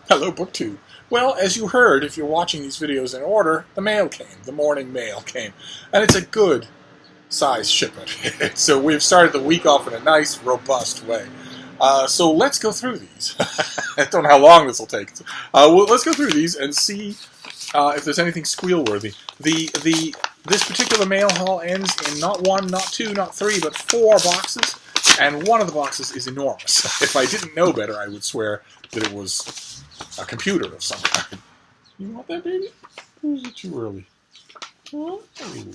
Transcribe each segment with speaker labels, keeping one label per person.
Speaker 1: Hello, BookTube. Well, as you heard, if you're watching these videos in order, the mail came. The morning mail came. And it's a good size shipment. So we've started the week off in a nice, robust way. So let's go through these. I don't know how long this will take. Let's go through these and see if there's anything squeal-worthy. This particular mail haul ends in not one, not two, not three, but 4 boxes. And one of the boxes is enormous. If I didn't know better, I would swear that it was a computer of some kind. You want that, baby? Or is it too early? Oh, there you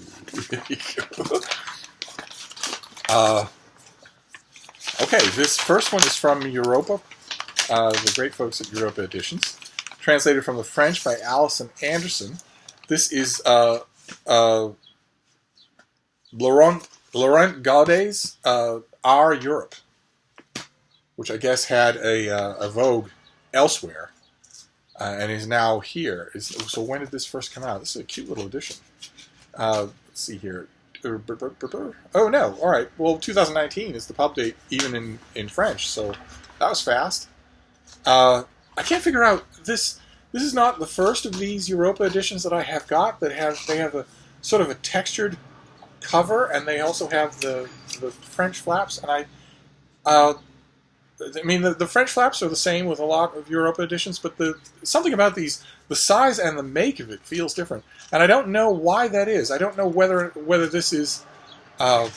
Speaker 1: go. Okay, this first one is from Europa, the great folks at Europa Editions. Translated from the French by Alison Anderson. This is Laurent Gaudet's Our Europe, which I guess had a vogue elsewhere, and is now here. So when did this first come out? This is a cute little edition. Let's see here. Oh, no. All right. Well, 2019 is the pub date, even in French, so that was fast. I can't figure out this. This is not the first of these Europa editions that I have got they have a sort of a textured cover, and they also have the French flaps. And I mean, the French flaps are the same with a lot of Europa editions, but something about these, the size and the make of it feels different. And I don't know why that is. I don't know whether this is a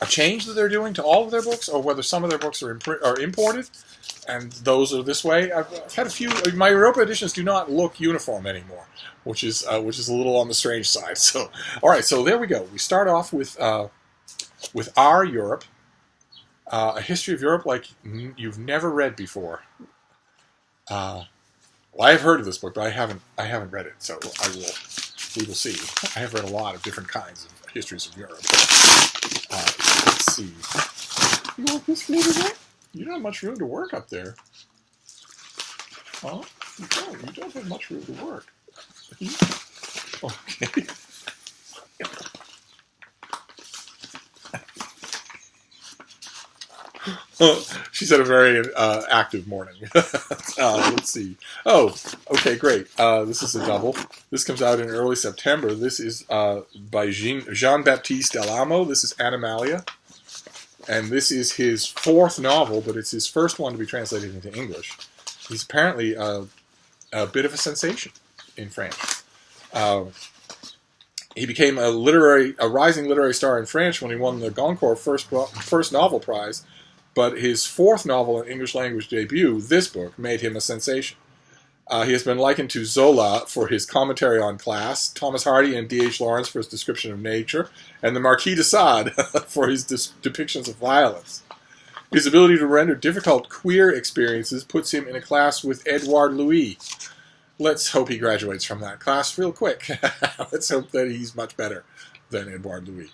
Speaker 1: change that they're doing to all of their books, or whether some of their books are imported, and those are this way. I've had a few. My Europa editions do not look uniform anymore, which is a little on the strange side. So, all right. So there we go. We start off with Our Europe. A history of Europe like you've never read before. Well, I have heard of this book, but I haven't read it, so we will see. I have read a lot of different kinds of histories of Europe. Let's see. You want this flavor there? You don't have much room to work up there. Huh? You don't have much room to work. Okay. She's had a very active morning. Let's see. Oh, okay, great. This is a double. This comes out in early September. This is by Jean-Baptiste Delamo. This is Animalia. And this is his 4th novel, but it's his first one to be translated into English. He's apparently a bit of a sensation in France. He became a rising literary star in France when he won the Goncourt first novel prize. But his 4th novel and English language debut, this book, made him a sensation. He has been likened to Zola for his commentary on class, Thomas Hardy and D.H. Lawrence for his description of nature, and the Marquis de Sade for his depictions of violence. His ability to render difficult queer experiences puts him in a class with Edouard Louis. Let's hope he graduates from that class real quick. Let's hope that he's much better than Edouard Louis.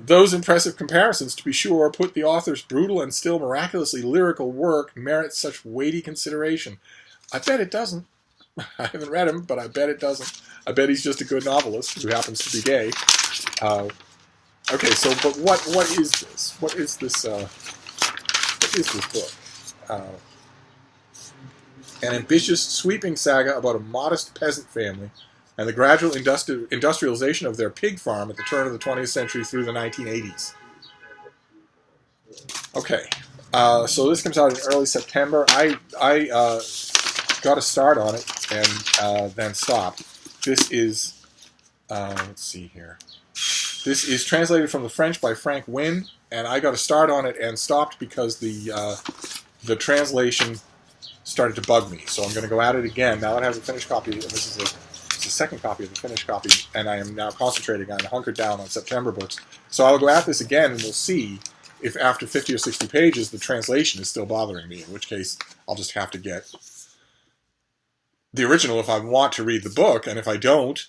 Speaker 1: Those impressive comparisons, to be sure, put the author's brutal and still miraculously lyrical work merit such weighty consideration. I bet it doesn't. I haven't read him, but I bet it doesn't. I bet he's just a good novelist who happens to be gay. Okay, so but what is this? What is this book? An ambitious, sweeping saga about a modest peasant family and the gradual industrialization of their pig farm at the turn of the 20th century through the 1980s. Okay, so this comes out in early September. I got a start on it and then stopped. This is, let's see here. This is translated from the French by Frank Wynne, and I got a start on it and stopped because the translation started to bug me. So I'm going to go at it again. Now that I have the finished copy, and this is the second copy of the finished copy, and I am now concentrating on hunkered down on September books. So I'll go at this again, and we'll see if after 50 or 60 pages the translation is still bothering me, in which case I'll just have to get the original if I want to read the book, and if I don't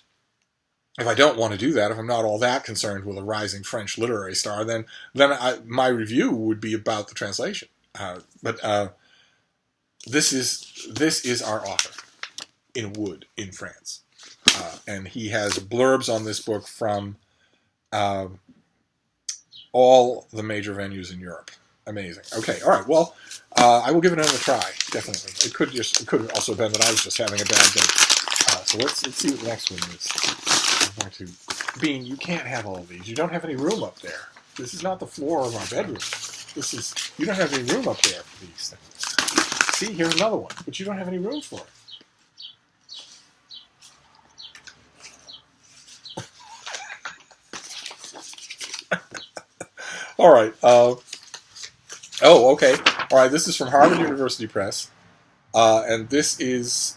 Speaker 1: want to do that, if I'm not all that concerned with a rising French literary star, then my review would be about the translation. But this is our author in Wood in France. And he has blurbs on this book from all the major venues in Europe. Amazing. Okay, all right. Well, I will give it another try. Definitely. It could also have been that I was just having a bad day. So let's see what the next one is. I'm going to Bean. You can't have all of these. You don't have any room up there. This is not the floor of our bedroom. You don't have any room up there for these things. See, here's another one, but you don't have any room for it. All right. Okay. All right. This is from Harvard University Press, and this is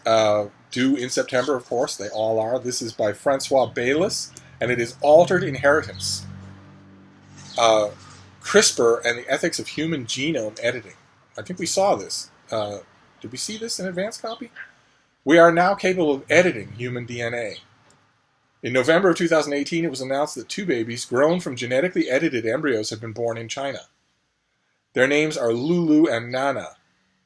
Speaker 1: due in September. Of course, they all are. This is by Francois Baylis, and it is Altered Inheritance. CRISPR and the Ethics of Human Genome Editing. I think we saw this. Did we see this in advance copy? We are now capable of editing human DNA. In November of 2018, it was announced that 2 babies grown from genetically edited embryos had been born in China. Their names are Lulu and Nana.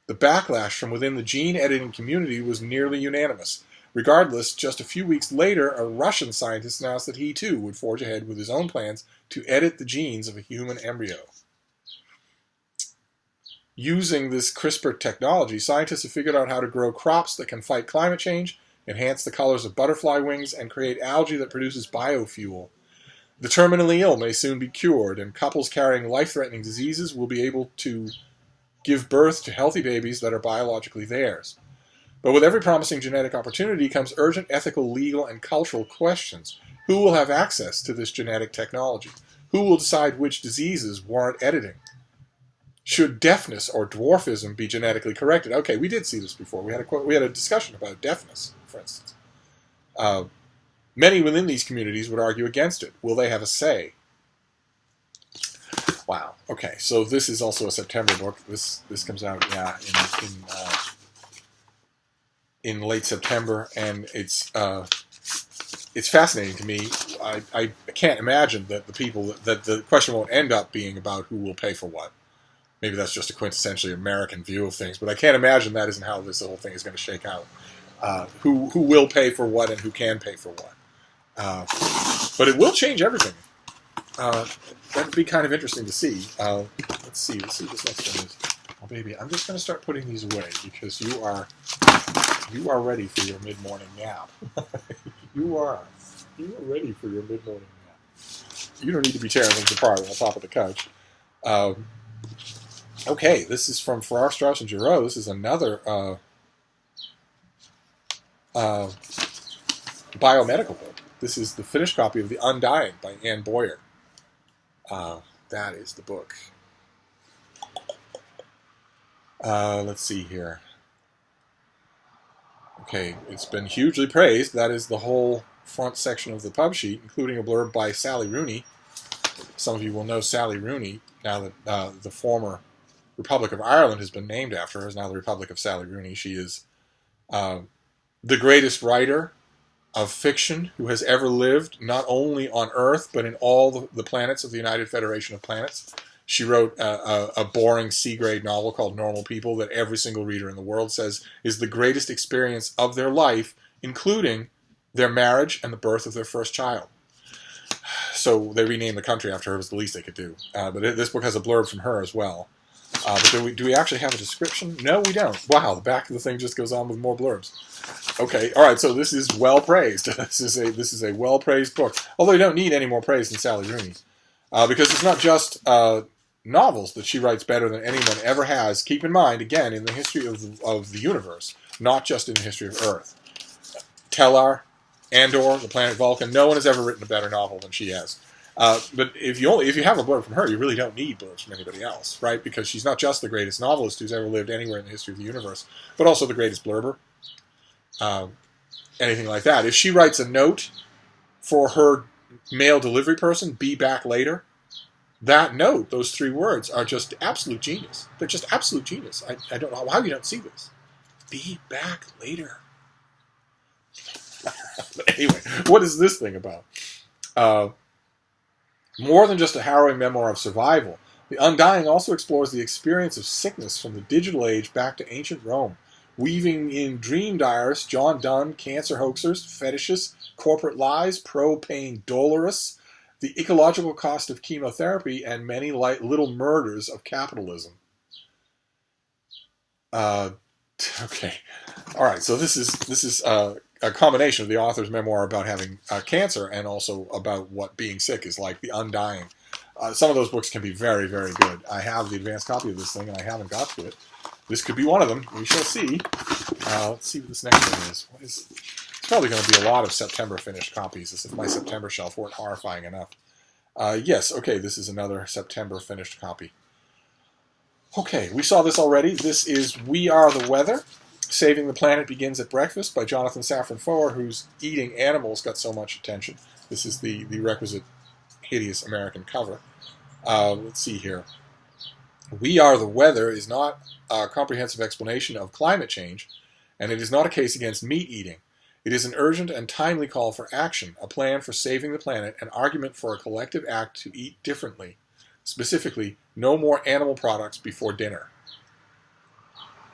Speaker 1: The backlash from within the gene editing community was nearly unanimous. Regardless, just a few weeks later, a Russian scientist announced that he too would forge ahead with his own plans to edit the genes of a human embryo. Using this CRISPR technology, scientists have figured out how to grow crops that can fight climate change, enhance the colors of butterfly wings, and create algae that produces biofuel. The terminally ill may soon be cured, and couples carrying life-threatening diseases will be able to give birth to healthy babies that are biologically theirs. But with every promising genetic opportunity comes urgent ethical, legal, and cultural questions. Who will have access to this genetic technology? Who will decide which diseases warrant editing? Should deafness or dwarfism be genetically corrected? Okay, we did see this before. We had a discussion about deafness, for instance. Many within these communities would argue against it. Will they have a say? Wow. Okay, so this is also a September book. This comes out, in late September, and it's fascinating to me. I can't imagine that the question won't end up being about who will pay for what. Maybe that's just a quintessentially American view of things, but I can't imagine that isn't how this whole thing is going to shake out. Who will pay for what and who can pay for what. But it will change everything. That would be kind of interesting to see. Let's see what this next one is. Oh, baby, I'm just going to start putting these away because you are ready for your mid-morning nap. You are ready for your mid-morning nap. You don't need to be tearing things apart on top of the couch. Okay, this is from Farrar, Straus, and Giroux. This is another biomedical book. This is the finished copy of The Undying by Anne Boyer. That is the book. Let's see here. Okay, it's been hugely praised. That is the whole front section of the pub sheet, including a blurb by Sally Rooney. Some of you will know Sally Rooney now that the former Republic of Ireland has been named after her. Is now the Republic of Sally Rooney. She is the greatest writer of fiction who has ever lived, not only on Earth, but in all the planets of the United Federation of Planets. She wrote a boring C-grade novel called Normal People that every single reader in the world says is the greatest experience of their life, including their marriage and the birth of their first child. So they renamed the country after her. It was the least they could do. But this book has a blurb from her as well. But do we actually have a description? No, we don't. Wow, the back of the thing just goes on with more blurbs. Okay, all right. So this is well praised. This is a well praised book. Although you don't need any more praise than Sally Rooney, because it's not just novels that she writes better than anyone ever has. Keep in mind, again, in the history of the universe, not just in the history of Earth. Tellar, Andor, the planet Vulcan. No one has ever written a better novel than she has. But if you have a blurb from her, you really don't need blurbs from anybody else, right? Because she's not just the greatest novelist who's ever lived anywhere in the history of the universe, but also the greatest blurber. Anything like that. If she writes a note for her mail delivery person, be back later, that note, those 3 words, are just absolute genius. They're just absolute genius. I don't know how you don't see this. Be back later. Anyway, what is this thing about? More than just a harrowing memoir of survival, The Undying also explores the experience of sickness from the digital age back to ancient Rome, weaving in dream diarists, John Donne, cancer hoaxers, fetishists, corporate lies, pro-pain dolorists, The ecological cost of chemotherapy and many little murders of capitalism. Okay. All right. So this is a combination of the author's memoir about having cancer and also about what being sick is like, the undying. Some of those books can be very, very good. I have the advanced copy of this thing, and I haven't got to it. This could be one of them. We shall see. Let's see what this next one is. It's probably going to be a lot of September finished copies, as if my September shelf weren't horrifying enough. Yes, okay, this is another September finished copy. Okay, we saw this already. This is We Are the Weather. Saving the Planet Begins at Breakfast by Jonathan Safran Foer, whose Eating Animals got so much attention. This is the requisite hideous American cover. Let's see here. We Are the Weather is not a comprehensive explanation of climate change, and it is not a case against meat eating. It is an urgent and timely call for action, a plan for saving the planet, an argument for a collective act to eat differently. Specifically, no more animal products before dinner.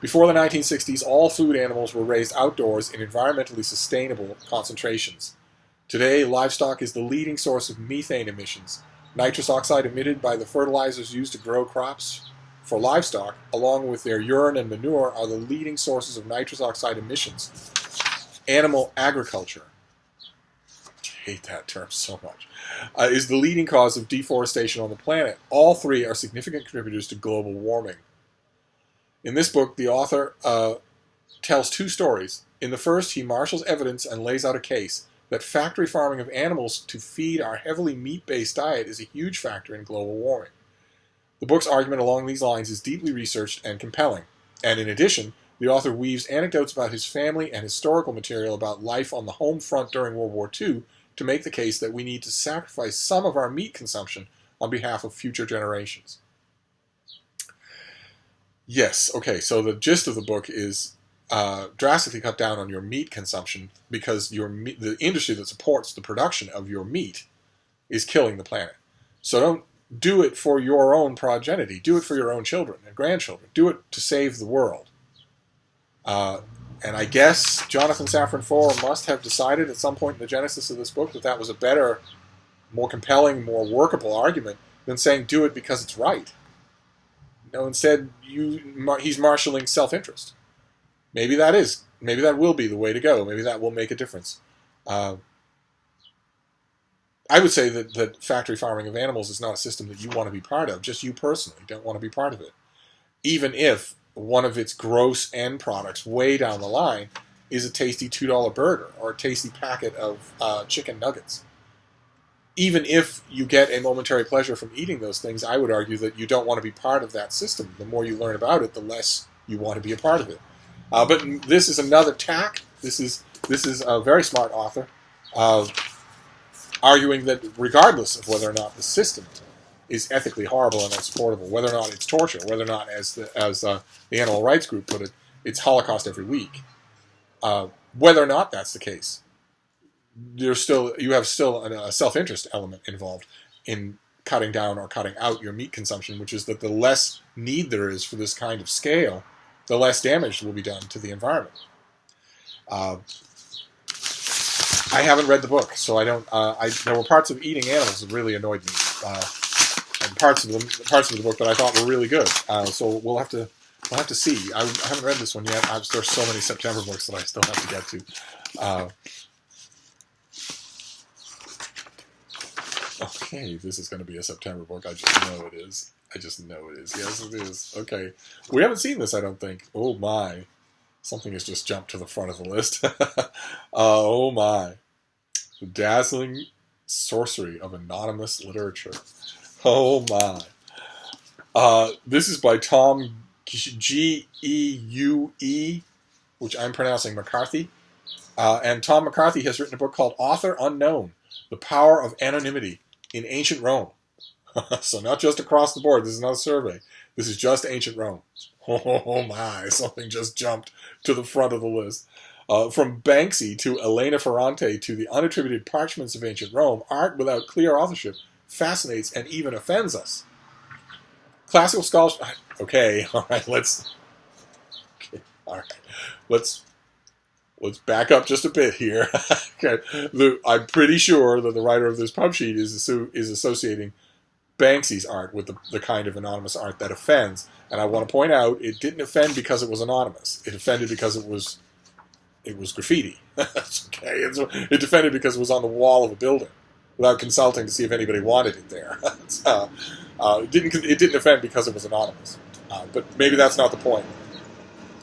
Speaker 1: Before the 1960s, all food animals were raised outdoors in environmentally sustainable concentrations. Today, livestock is the leading source of methane emissions. Nitrous oxide emitted by the fertilizers used to grow crops for livestock, along with their urine and manure, are the leading sources of nitrous oxide emissions. Animal agriculture, I hate that term so much, is the leading cause of deforestation on the planet. All three are significant contributors to global warming. In this book, the author tells two stories. In the first, he marshals evidence and lays out a case that factory farming of animals to feed our heavily meat-based diet is a huge factor in global warming. The book's argument along these lines is deeply researched and compelling, and in addition, the author weaves anecdotes about his family and historical material about life on the home front during World War II to make the case that we need to sacrifice some of our meat consumption on behalf of future generations. Yes, okay, so the gist of the book is drastically cut down on your meat consumption because the industry that supports the production of your meat is killing the planet. So don't do it for your own progeny. Do it for your own children and grandchildren. Do it to save the world. And I guess Jonathan Safran Foer must have decided at some point in the genesis of this book that that was a better, more compelling, more workable argument than saying do it because it's right. No, instead, he's marshaling self-interest. Maybe that will be the way to go. Maybe that will make a difference. I would say that factory farming of animals is not a system that you want to be part of. Just you personally don't want to be part of it. Even if one of its gross end products way down the line is a tasty $2 burger or a tasty packet of chicken nuggets. Even if you get a momentary pleasure from eating those things, I would argue that you don't want to be part of that system. The more you learn about it, the less you want to be a part of it. But this is another tack. This is a very smart author arguing that regardless of whether or not the system is ethically horrible and unsupportable, whether or not it's torture, whether or not, as the Animal Rights Group put it, it's Holocaust every week, whether or not that's the case, you have still a self-interest element involved in cutting down or cutting out your meat consumption, which is that the less need there is for this kind of scale, the less damage will be done to the environment. I haven't read the book, so I don't. There were parts of Eating Animals that really annoyed me, and parts of the book that I thought were really good. So we'll have to see. I haven't read this one yet. There's so many September books that I still have to get to. Okay, this is going to be a September book. I just know it is. Yes, it is. Okay. We haven't seen this, I don't think. Oh, my. Something has just jumped to the front of the list. Oh, my. The Dazzling Sorcery of Anonymous Literature. Oh, my. This is by Tom G-E-U-E, which I'm pronouncing McCarthy. And Tom McCarthy has written a book called Author Unknown, The Power of Anonymity in Ancient Rome. So not just across the board. This is not a survey. This is just ancient Rome. Oh my, something just jumped to the front of the list. From Banksy to Elena Ferrante to the unattributed parchments of ancient Rome, art without clear authorship fascinates and even offends us. Classical scholarship... Okay, all right, let's let's back up just a bit here. Okay. I'm pretty sure that the writer of this pub sheet is associating Banksy's art with the kind of anonymous art that offends. And I want to point out, it didn't offend because it was anonymous. It offended because it was graffiti. Okay. It offended because it was on the wall of a building without consulting to see if anybody wanted it there. It didn't offend because it was anonymous. But maybe that's not the point.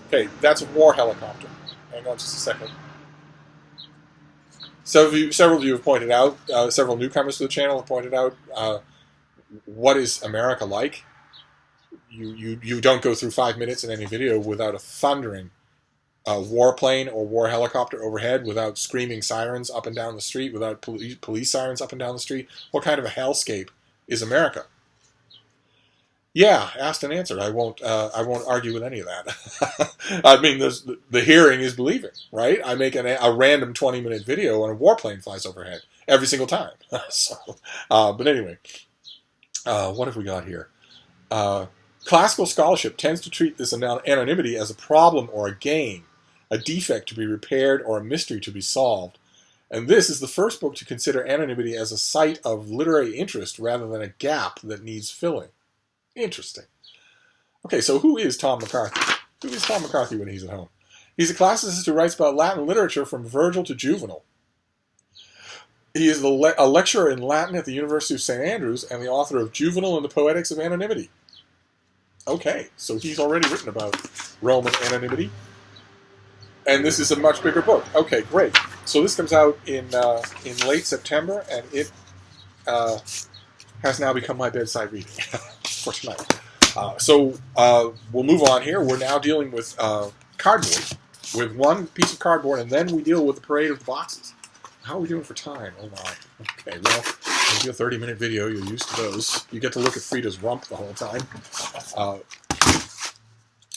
Speaker 1: Okay, that's a war helicopter. Hang on just a second. Several of you have pointed out, several newcomers to the channel have pointed out, what is America like? You don't go through 5 minutes in any video without a thundering warplane or war helicopter overhead, without screaming sirens up and down the street, without police sirens up and down the street. What kind of a hellscape is America? Yeah, asked and answered. I won't argue with any of that. I mean, the hearing is believing, right? I make a random 20-minute video and a warplane flies overhead every single time. But anyway, what have we got here? Classical scholarship tends to treat this anonymity as a problem or a gain, a defect to be repaired or a mystery to be solved. And this is the first book to consider anonymity as a site of literary interest rather than a gap that needs filling. Interesting. Okay, so who is Tom McCarthy? Who is Tom McCarthy when he's at home? He's a classicist who writes about Latin literature from Virgil to Juvenal. He is a lecturer in Latin at the University of St. Andrews and the author of Juvenal and the Poetics of Anonymity. Okay, so he's already written about Roman anonymity. And this is a much bigger book. Okay, great. So this comes out in late September, and it has now become my bedside reading for tonight. So we'll move on here. We're now dealing with cardboard, with one piece of cardboard, and then we deal with the parade of the boxes. How are we doing for time? Oh my. Okay, well, it'll be a 30-minute video. You're used to those. You get to look at Frida's rump the whole time.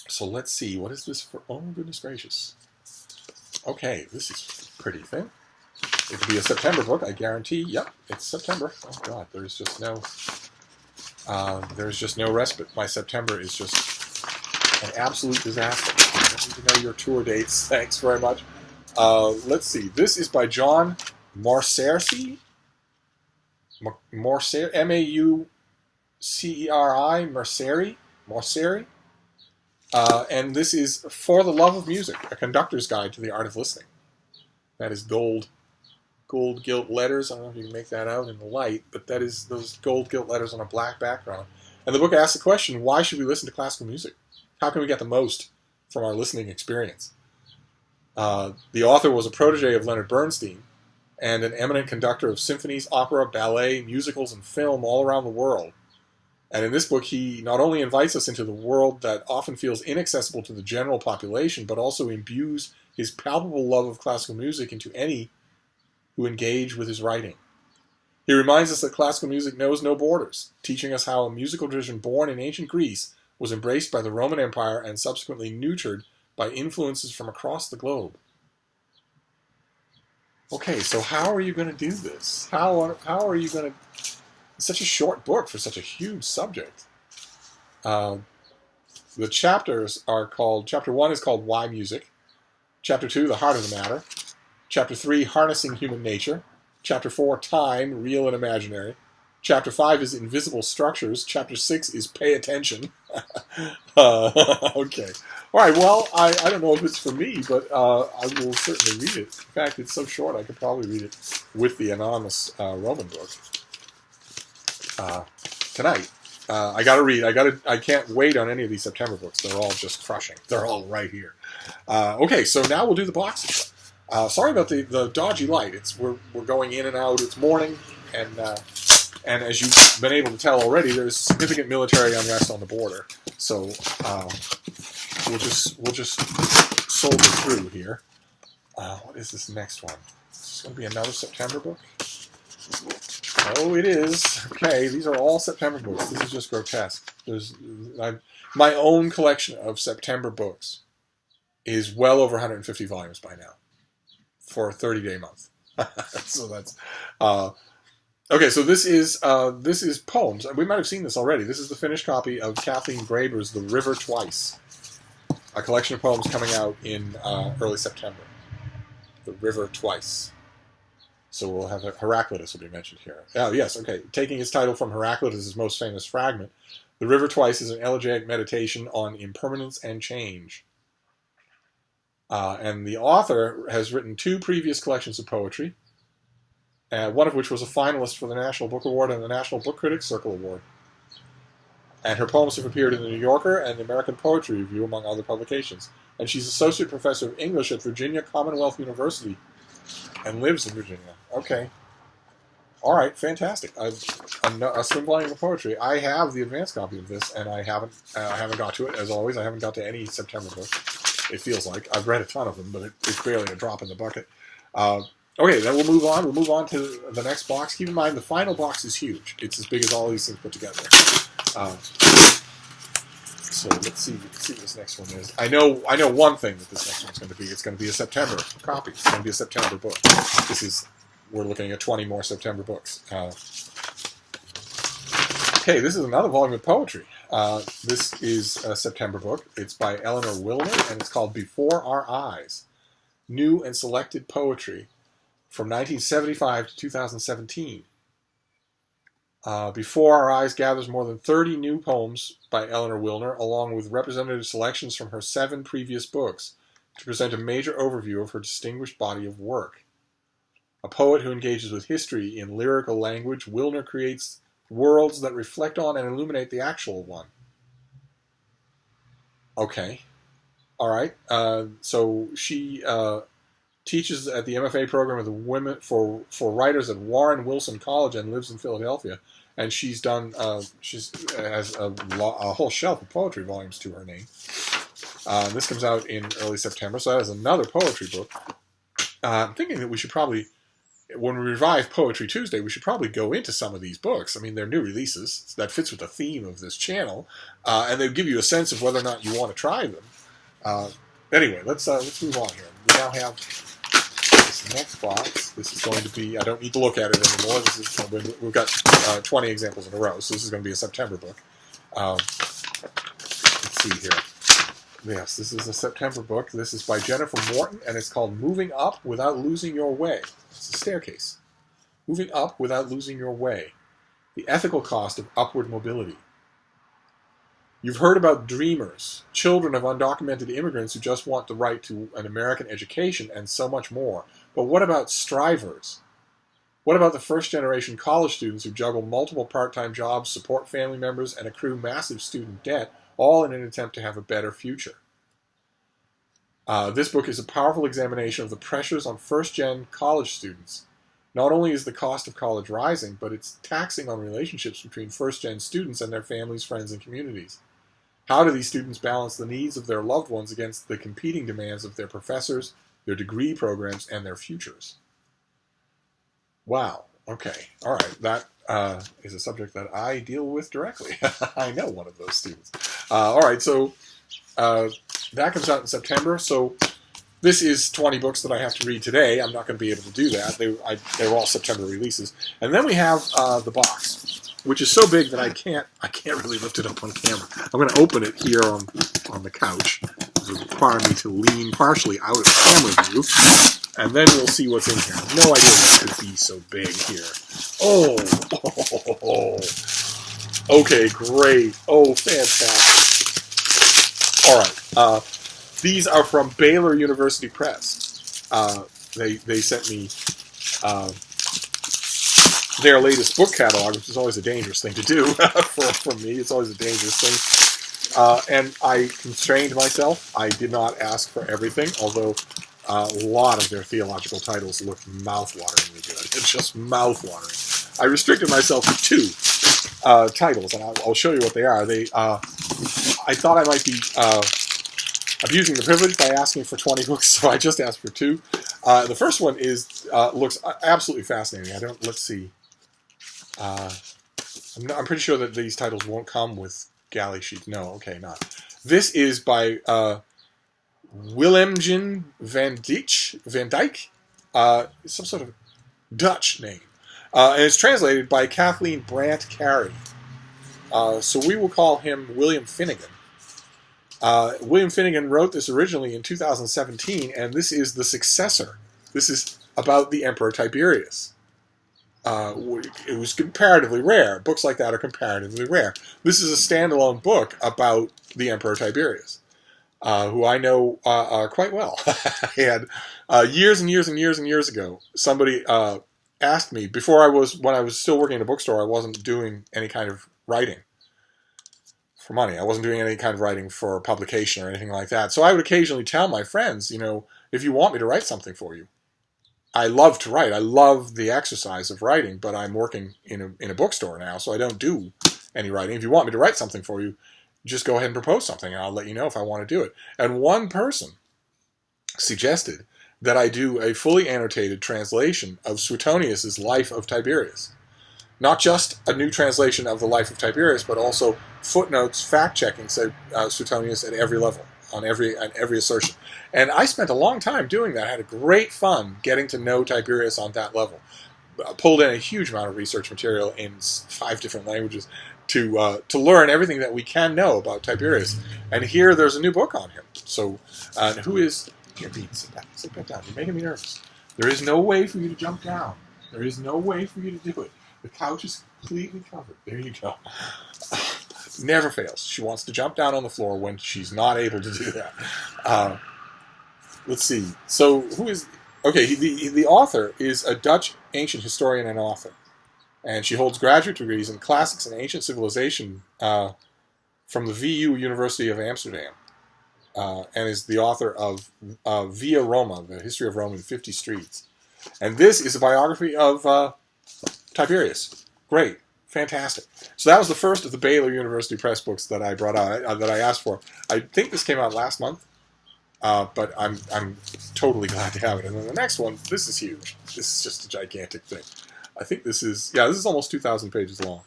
Speaker 1: So let's see. What is this for? Oh, goodness gracious. Okay, this is a pretty thing. It'll be a September book, I guarantee. Yep, it's September. Oh God, there's just no respite. My September is just an absolute disaster. I don't need to know your tour dates. Thanks very much. Let's see. This is by John Morceri. Morceri, M-A-U-C-E-R-I, Morceri. And this is For the Love of Music, a conductor's guide to the art of listening. That is gold gilt letters. I don't know if you can make that out in the light, but that is those gold gilt letters on a black background. And the book asks the question, why should we listen to classical music? How can we get the most from our listening experience? The author was a protege of Leonard Bernstein and an eminent conductor of symphonies, opera, ballet, musicals, and film all around the world. And in this book, he not only invites us into the world that often feels inaccessible to the general population, but also imbues his palpable love of classical music into any who engage with his writing. He reminds us that classical music knows no borders, teaching us how a musical tradition born in ancient Greece was embraced by the Roman Empire and subsequently nurtured by influences from across the globe. Okay, so how are you going to do this? How are you going to... It's such a short book for such a huge subject. The chapters are called... Chapter 1 is called Why Music? Chapter 2, The Heart of the Matter. Chapter 3, Harnessing Human Nature. Chapter 4, Time, Real and Imaginary. Chapter 5 is Invisible Structures. Chapter 6 is Pay Attention. Okay. All right, well, I don't know if it's for me, but I will certainly read it. In fact, it's so short I could probably read it with the anonymous Roman book tonight. I got to read. I can't wait on any of these September books. They're all just crushing. They're all right here. Okay, so now we'll do the boxes. Sorry about the dodgy light. We're going in and out. It's morning, and as you've been able to tell already, there's significant military unrest on the border. So we'll just soldier through here. What is this next one? Is this going to be another September book? Oh, it is. Okay, these are all September books. This is just grotesque. My own collection of September books is well over 150 volumes by now for a 30-day month. So that's okay. So this is poems. We might have seen this already. This is the finished copy of Kathleen Graeber's "The River Twice," a collection of poems coming out in early September. the river twice. So we'll have Heraclitus will be mentioned here. Oh, yes, okay. Taking his title from Heraclitus' most famous fragment, The River Twice is an elegiac meditation on impermanence and change. And the author has written 2 previous collections of poetry, one of which was a finalist for the National Book Award and the National Book Critics Circle Award. And her poems have appeared in the New Yorker and the American Poetry Review, among other publications. And she's Associate Professor of English at Virginia Commonwealth University and lives in Virginia. Okay. All right, fantastic. A swim volume of poetry. I have the advanced copy of this, and I haven't got to it, as always. I haven't got to any September book, it feels like. I've read a ton of them, but it's barely a drop in the bucket. Okay, then we'll move on. We'll move on to the next box. Keep in mind, the final box is huge. It's as big as all these things put together. So let's see what this next one is. I know one thing that this next one's going to be. It's going to be a September copy. It's going to be a September book. We're looking at 20 more September books. Okay, this is another volume of poetry. This is a September book. It's by Eleanor Wilner, and it's called Before Our Eyes, New and Selected Poetry from 1975 to 2017. Before Our Eyes gathers more than 30 new poems by Eleanor Wilner, along with representative selections from her 7 previous books, to present a major overview of her distinguished body of work. A poet who engages with history in lyrical language, Wilner creates worlds that reflect on and illuminate the actual one. Okay. All right. So she teaches at the MFA program of the women for writers at Warren Wilson College and lives in Philadelphia. And she's done. She has a whole shelf of poetry volumes to her name. This comes out in early September, so that is another poetry book. I'm thinking that we should probably, when we revive Poetry Tuesday, we should probably go into some of these books. I mean, they're new releases. That fits with the theme of this channel, and they give you a sense of whether or not you want to try them. Anyway, let's move on here. We now have this next box. This is going to be, I don't need to look at it anymore. We've got 20 examples in a row, so this is going to be a September book. Let's see here. Yes, this is a September book. This is by Jennifer Morton, and it's called Moving Up Without Losing Your Way. It's a staircase. Moving up without losing your way. The ethical cost of upward mobility. You've heard about dreamers, children of undocumented immigrants who just want the right to an American education, and so much more. But what about strivers? What about the first-generation college students who juggle multiple part-time jobs, support family members, and accrue massive student debt, all in an attempt to have a better future? This book is a powerful examination of the pressures on first-gen college students. Not only is the cost of college rising, but it's taxing on relationships between first-gen students and their families, friends, and communities. How do these students balance the needs of their loved ones against the competing demands of their professors, their degree programs, and their futures? Wow. Okay. All right. That is a subject that I deal with directly. I know one of those students. All right. So that comes out in September. So this is 20 books that I have to read today. I'm not going to be able to do that. They're all September releases. And then we have the box, which is so big that I can't really lift it up on camera. I'm going to open it here on the couch. It will require me to lean partially out of the camera view, and then we'll see what's in here. I have no idea what could be so big here. Oh. Okay, great. Oh, fantastic. All right. These are from Baylor University Press. They sent me their latest book catalog, which is always a dangerous thing to do for me. It's always a dangerous thing. And I constrained myself. I did not ask for everything, although a lot of their theological titles look mouth-wateringly good. It's just mouth-watering. I restricted myself to 2 titles, and I'll show you what they are. I thought I might be abusing the privilege by asking for 20 books, so I just asked for 2. The first one looks absolutely fascinating. Let's see. I'm pretty sure that these titles won't come with galley sheets. No, okay, not. This is by Willemijn van Dijk, some sort of Dutch name. And it's translated by Kathleen Brandt Carey. So we will call him William Finnegan. William Finnegan wrote this originally in 2017, and this is the successor This is about the Emperor Tiberius. It was comparatively rare. Books like that are comparatively rare. This is a standalone book about the Emperor Tiberius, who I know quite well. I had years and years and years and years ago, somebody asked me, when I was still working in a bookstore, I wasn't doing any kind of writing for money. I wasn't doing any kind of writing for publication or anything like that. So I would occasionally tell my friends, if you want me to write something for you, I love to write. I love the exercise of writing, but I'm working in a bookstore now, so I don't do any writing. If you want me to write something for you, just go ahead and propose something, and I'll let you know if I want to do it. And one person suggested that I do a fully annotated translation of Suetonius' Life of Tiberius. Not just a new translation of the Life of Tiberius, but also footnotes, fact-checking Suetonius at every level, on every assertion. And I spent a long time doing that. I had a great fun getting to know Tiberius on that level. Pulled in a huge amount of research material in 5 different languages to learn everything that we can know about Tiberius. And here there's a new book on him. So, who is... Here, Pete, sit back down. You're making me nervous. There is no way for you to jump down. There is no way for you to do it. The couch is completely covered. There you go. Never fails. She wants to jump down on the floor when she's not able to do that. Let's see. So, who is... Okay, the author is a Dutch ancient historian and author. And she holds graduate degrees in classics and ancient civilization from the VU University of Amsterdam. And is the author of Via Roma, the history of Rome in 50 streets. And this is a biography of Tiberius. Great. Fantastic. So that was the first of the Baylor University Press books that I brought out, that I asked for. I think this came out last month, but I'm totally glad to have it. And then the next one, this is huge. This is just a gigantic thing. I think this is almost 2,000 pages long.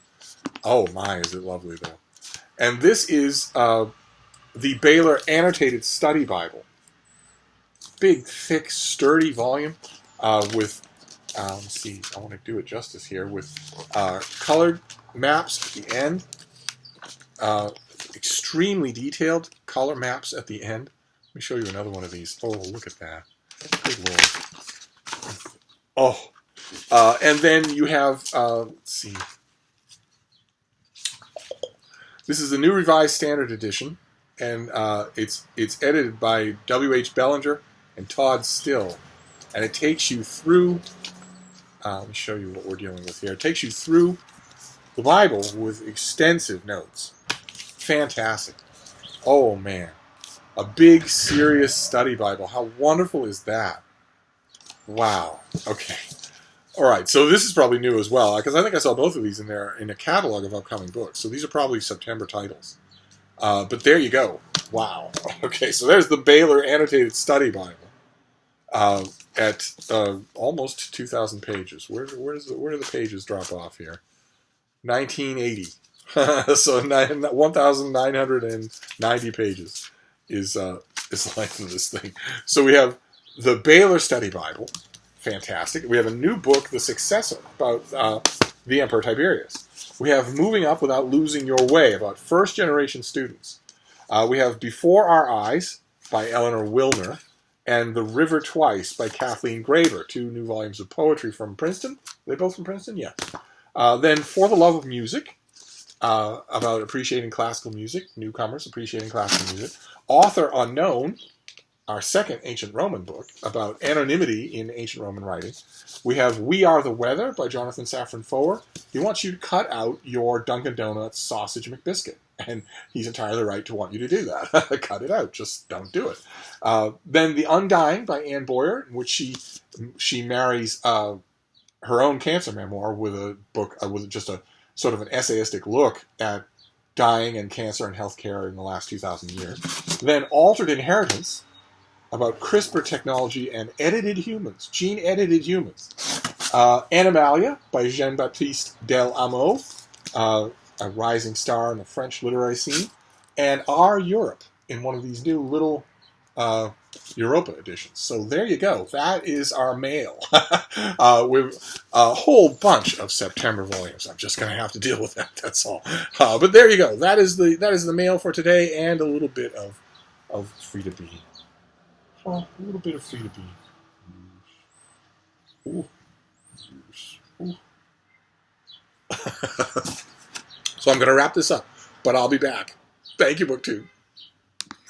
Speaker 1: Oh my, is it lovely though. And this is the Baylor Annotated Study Bible. Big, thick, sturdy volume with... let's see, I want to do it justice here, with colored maps at the end, extremely detailed color maps at the end. Let me show you another one of these. Oh, look at that. Good Lord. Oh, and then you have, let's see, this is the New Revised Standard Edition, and it's edited by W.H. Bellinger and Todd Still, and it takes you through... let me show you what we're dealing with here. It takes you through the Bible with extensive notes. Fantastic. Oh, man. A big, serious study Bible. How wonderful is that? Wow. Okay. All right. So this is probably new as well, because I think I saw both of these in a catalog of upcoming books. So these are probably September titles. But there you go. Wow. Okay. So there's the Baylor Annotated Study Bible. At almost 2,000 pages. Where do the pages drop off here? 1980. So 1,990 pages is the length of this thing. So we have the Baylor Study Bible. Fantastic. We have a new book, the successor, about the Emperor Tiberius. We have Moving Up Without Losing Your Way, about first-generation students. We have Before Our Eyes by Eleanor Wilner, and The River Twice by Kathleen Graver, 2 new volumes of poetry from Princeton. Are they both from Princeton? Yeah. Then For the Love of Music, about appreciating classical music, newcomers appreciating classical music. Author Unknown, our second ancient Roman book, about anonymity in ancient Roman writing. We have We Are the Weather by Jonathan Safran Foer. He wants you to cut out your Dunkin' Donuts sausage McBiscuit. And he's entirely right to want you to do that. Cut it out. Just don't do it. Then The Undying by Anne Boyer, in which she marries her own cancer memoir with a book with just a sort of an essayistic look at dying and cancer and healthcare in the last 2,000 years. Then Altered Inheritance, about CRISPR technology and edited humans, gene-edited humans. Animalia by Jean-Baptiste Del Amo, a rising star in the French literary scene, and Our Europe in one of these new little Europa editions. So there you go. That is our mail. With a whole bunch of September volumes. I'm just going to have to deal with that. That's all. But there you go. That is the mail for today, and a little bit of free to be. Oh, a little bit of free to be. Ooh. Ooh. So I'm going to wrap this up, but I'll be back. Thank you, BookTube.